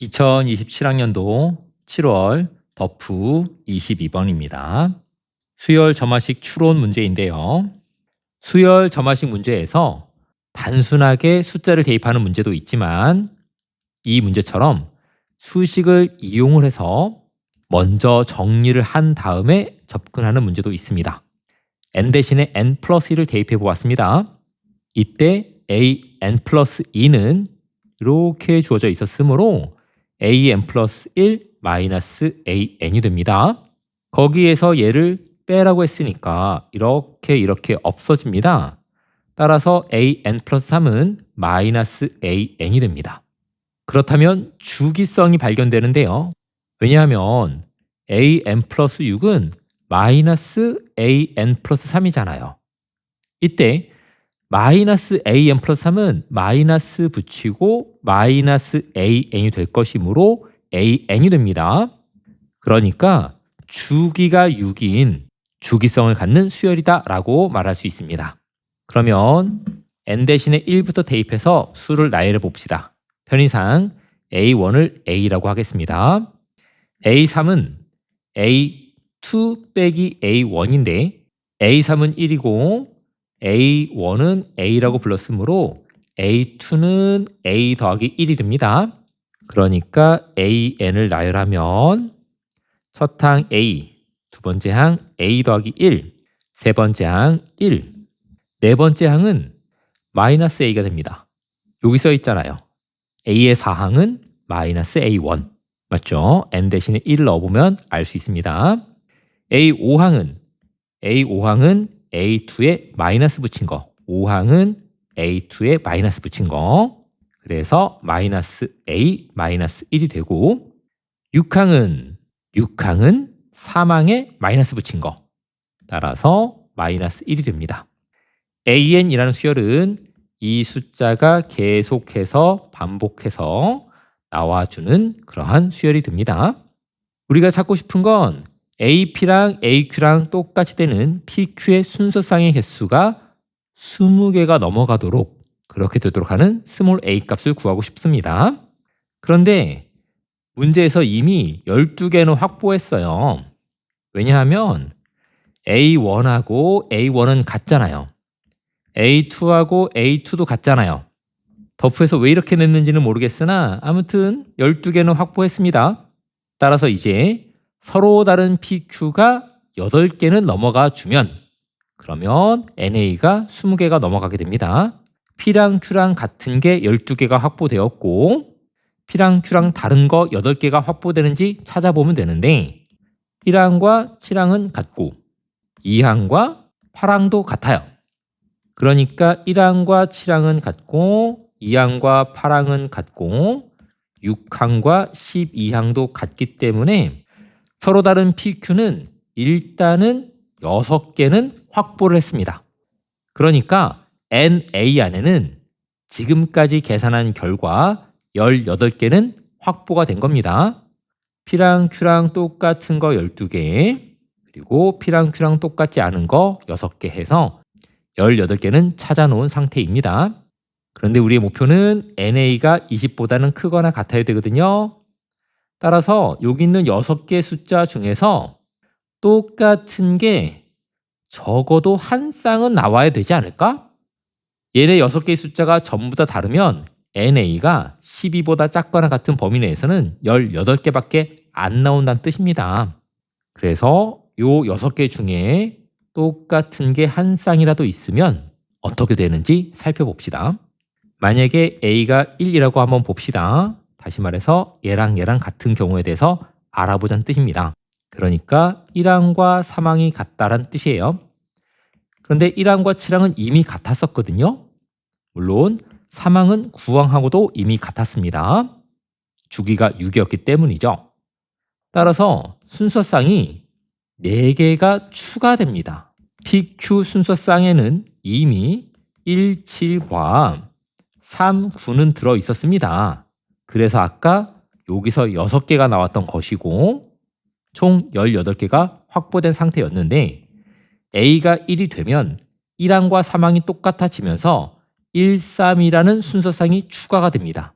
2027학년도 7월 더프 22번입니다. 수열 점화식 추론 문제인데요. 수열 점화식 문제에서 단순하게 숫자를 대입하는 문제도 있지만 이 문제처럼 수식을 이용을 해서 먼저 정리를 한 다음에 접근하는 문제도 있습니다. n 대신에 n 플러스 1을 대입해 보았습니다. 이때 a n 플러스 2는 이렇게 주어져 있었으므로 a_n 플러스 1 마이너스 a_n이 됩니다. 거기에서 얘를 빼라고 했으니까 이렇게 없어집니다. 따라서 a_n 플러스 3은 마이너스 a_n이 됩니다. 그렇다면 주기성이 발견되는데요. 왜냐하면 a_n 플러스 6은 마이너스 a_n 플러스 3이잖아요. 이때 마이너스 a_n 플러스 3은 마이너스 붙이고 마이너스 a_n이 될 것이므로 a_n이 됩니다. 그러니까 주기가 6인 주기성을 갖는 수열이다 라고 말할 수 있습니다. 그러면 n 대신에 1부터 대입해서 수를 나열해 봅시다. 편의상 a1을 a라고 하겠습니다. a3은 a2 빼기 a1인데 a3은 1이고 a1은 a라고 불렀으므로 a2는 a 더하기 1이 됩니다. 그러니까 an을 나열하면 첫 항 a, 두 번째 항 a 더하기 1, 세 번째 항 1, 네 번째 항은 마이너스 a가 됩니다. 여기 써 있잖아요. a의 4항은 마이너스 a1 맞죠? n 대신에 1을 넣어보면 알 수 있습니다. a5항은 a2에 마이너스 붙인 거, 5항은 a2에 마이너스 붙인 거, 그래서 마이너스 a 마이너스 1이 되고 6항은 3항에 마이너스 붙인 거, 따라서 마이너스 1이 됩니다. an이라는 수열은 이 숫자가 계속해서 반복해서 나와주는 그러한 수열이 됩니다. 우리가 찾고 싶은 건 AP랑 AQ랑 똑같이 되는 PQ의 순서쌍의 개수가 20개가 넘어가도록 그렇게 되도록 하는 스몰 a 값을 구하고 싶습니다. 그런데 문제에서 이미 12개는 확보했어요. 왜냐하면 A1하고 A1은 같잖아요. A2하고 A2도 같잖아요. 더프에서 왜 이렇게 냈는지는 모르겠으나 아무튼 12개는 확보했습니다. 따라서 이제 서로 다른 PQ가 8개는 넘어가 주면 그러면 NA가 20개가 넘어가게 됩니다. P랑 Q랑 같은 게 12개가 확보되었고 P랑 Q랑 다른 거 8개가 확보되는지 찾아보면 되는데 1항과 7항은 같고 2항과 8항도 같아요. 그러니까 1항과 7항은 같고 2항과 8항은 같고 6항과 12항도 같기 때문에 서로 다른 PQ는 일단은 6개는 확보를 했습니다. 그러니까 NA 안에는 지금까지 계산한 결과 18개는 확보가 된 겁니다. P랑 Q랑 똑같은 거 12개, 그리고 P랑 Q랑 똑같지 않은 거 6개 해서 18개는 찾아놓은 상태입니다. 그런데 우리의 목표는 NA가 20보다는 크거나 같아야 되거든요. 따라서 여기 있는 6개 숫자 중에서 똑같은 게 적어도 한 쌍은 나와야 되지 않을까? 얘네 6개의 숫자가 전부 다 다르면 NA가 12보다 작거나 같은 범위 내에서는 18개밖에 안 나온다는 뜻입니다. 그래서 요 6개 중에 똑같은 게 한 쌍이라도 있으면 어떻게 되는지 살펴봅시다. 만약에 A가 1이라고 한번 봅시다. 다시 말해서 얘랑 같은 경우에 대해서 알아보자는 뜻입니다. 그러니까 1항과 3항이 같다란 뜻이에요. 그런데 1항과 7항은 이미 같았었거든요. 물론 3항은 9항하고도 이미 같았습니다. 주기가 6이었기 때문이죠. 따라서 순서쌍이 4개가 추가됩니다. PQ 순서쌍에는 이미 1, 7과 3, 9는 들어 있었습니다. 그래서 아까 여기서 6개가 나왔던 것이고 총 18개가 확보된 상태였는데 A가 1이 되면 1항과 3항이 똑같아지면서 1, 3이라는 순서쌍이 추가가 됩니다.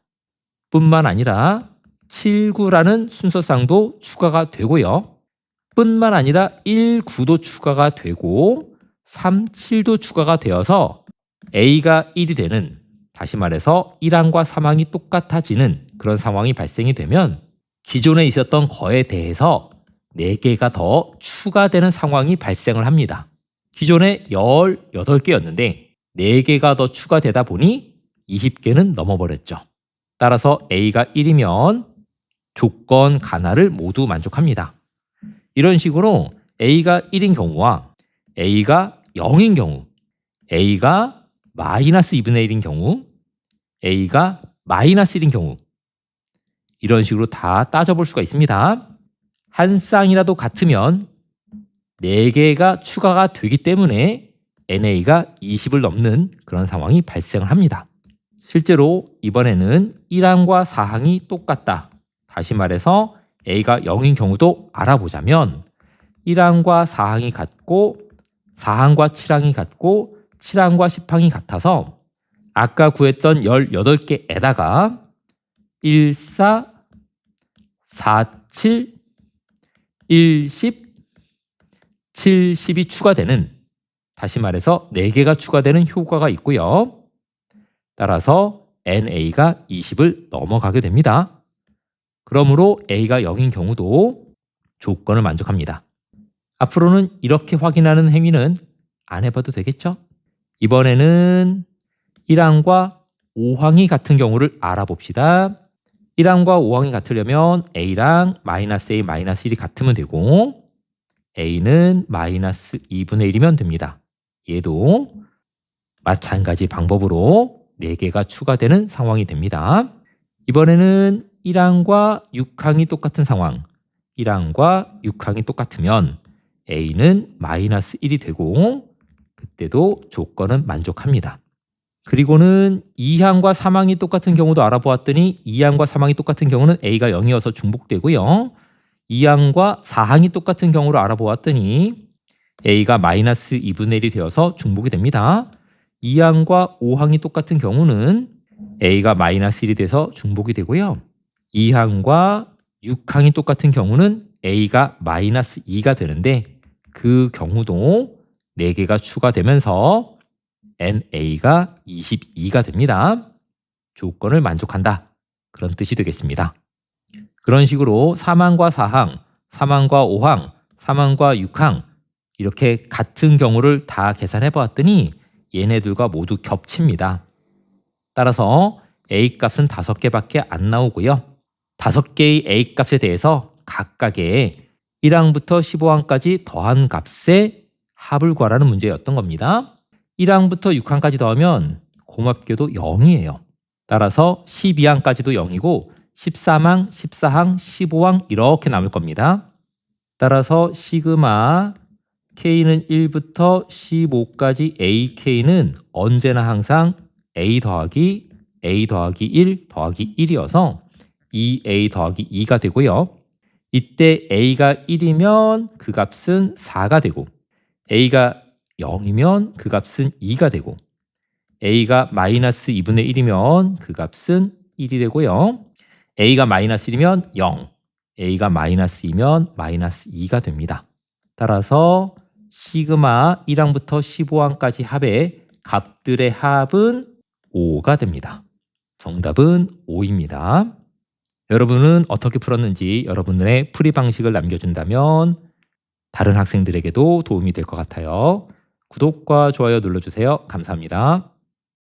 뿐만 아니라 79라는 순서상도 추가가 되고요. 뿐만 아니라 19도 추가가 되고 37도 추가가 되어서 A가 1이 되는, 다시 말해서 1항과 3항이 똑같아지는 그런 상황이 발생이 되면 기존에 있었던 거에 대해서 4개가 더 추가되는 상황이 발생을 합니다. 기존에 18개였는데 4개가 더 추가되다 보니 20개는 넘어버렸죠. 따라서 A가 1이면 조건 가나를 모두 만족합니다. 이런 식으로 A가 1인 경우와 A가 0인 경우, A가 마이너스 2분의 1인 경우, A가 마이너스 1인 경우, 이런 식으로 다 따져볼 수가 있습니다. 한 쌍이라도 같으면 4개가 추가가 되기 때문에 NA가 20을 넘는 그런 상황이 발생을 합니다. 실제로 이번에는 1항과 4항이 똑같다. 다시 말해서 A가 0인 경우도 알아보자면 1항과 4항이 같고 4항과 7항이 같고 7항과 10항이 같아서 아까 구했던 18개에다가 1, 4, 4, 7, 1, 10, 70이 추가되는, 다시 말해서 4개가 추가되는 효과가 있고요. 따라서 NA가 20을 넘어가게 됩니다. 그러므로 A가 0인 경우도 조건을 만족합니다. 앞으로는 이렇게 확인하는 행위는 안 해봐도 되겠죠? 이번에는 1항과 5항이 같은 경우를 알아봅시다. 1항과 5항이 같으려면 A랑 마이너스 A 마이너스 1이 같으면 되고 A는 마이너스 2분의 1이면 됩니다. 얘도 마찬가지 방법으로 4개가 추가되는 상황이 됩니다. 이번에는 1항과 6항이 똑같은 상황, 1항과 6항이 똑같으면 A는 마이너스 1이 되고 그때도 조건은 만족합니다. 그리고는 2항과 3항이 똑같은 경우도 알아보았더니 2항과 3항이 똑같은 경우는 A가 0이어서 중복되고요. 2항과 4항이 똑같은 경우를 알아보았더니 A가 마이너스 2분의 1이 되어서 중복이 됩니다. 2항과 5항이 똑같은 경우는 A가 마이너스 1이 돼서 중복이 되고요. 2항과 6항이 똑같은 경우는 A가 마이너스 2가 되는데 그 경우도 4개가 추가되면서 NA가 22가 됩니다. 조건을 만족한다. 그런 뜻이 되겠습니다. 그런 식으로 3항과 4항, 3항과 5항, 3항과 6항 이렇게 같은 경우를 다 계산해 보았더니 얘네들과 모두 겹칩니다. 따라서 A 값은 5개밖에 안 나오고요. 5개의 A 값에 대해서 각각의 1항부터 15항까지 더한 값의 합을 구하라는 문제였던 겁니다. 1항부터 6항까지 더하면 고맙게도 0이에요. 따라서 12항까지도 0이고 13항, 14항, 15항 이렇게 남을 겁니다. 따라서 시그마 K는 1부터 15까지 AK는 언제나 항상 A 더하기 1 더하기 1이어서 2A 더하기 2가 되고요. 이때 A가 1이면 그 값은 4가 되고 A가 0이면 그 값은 2가 되고 A가 마이너스 2분의 1이면 그 값은 1이 되고요. A가 마이너스 1이면 0, A가 마이너스 2면 마이너스 2가 됩니다. 따라서 시그마 1항부터 15항까지 합의 값들의 합은 5가 됩니다. 정답은 5입니다. 여러분은 어떻게 풀었는지 여러분들의 풀이 방식을 남겨준다면 다른 학생들에게도 도움이 될 것 같아요. 구독과 좋아요 눌러주세요. 감사합니다.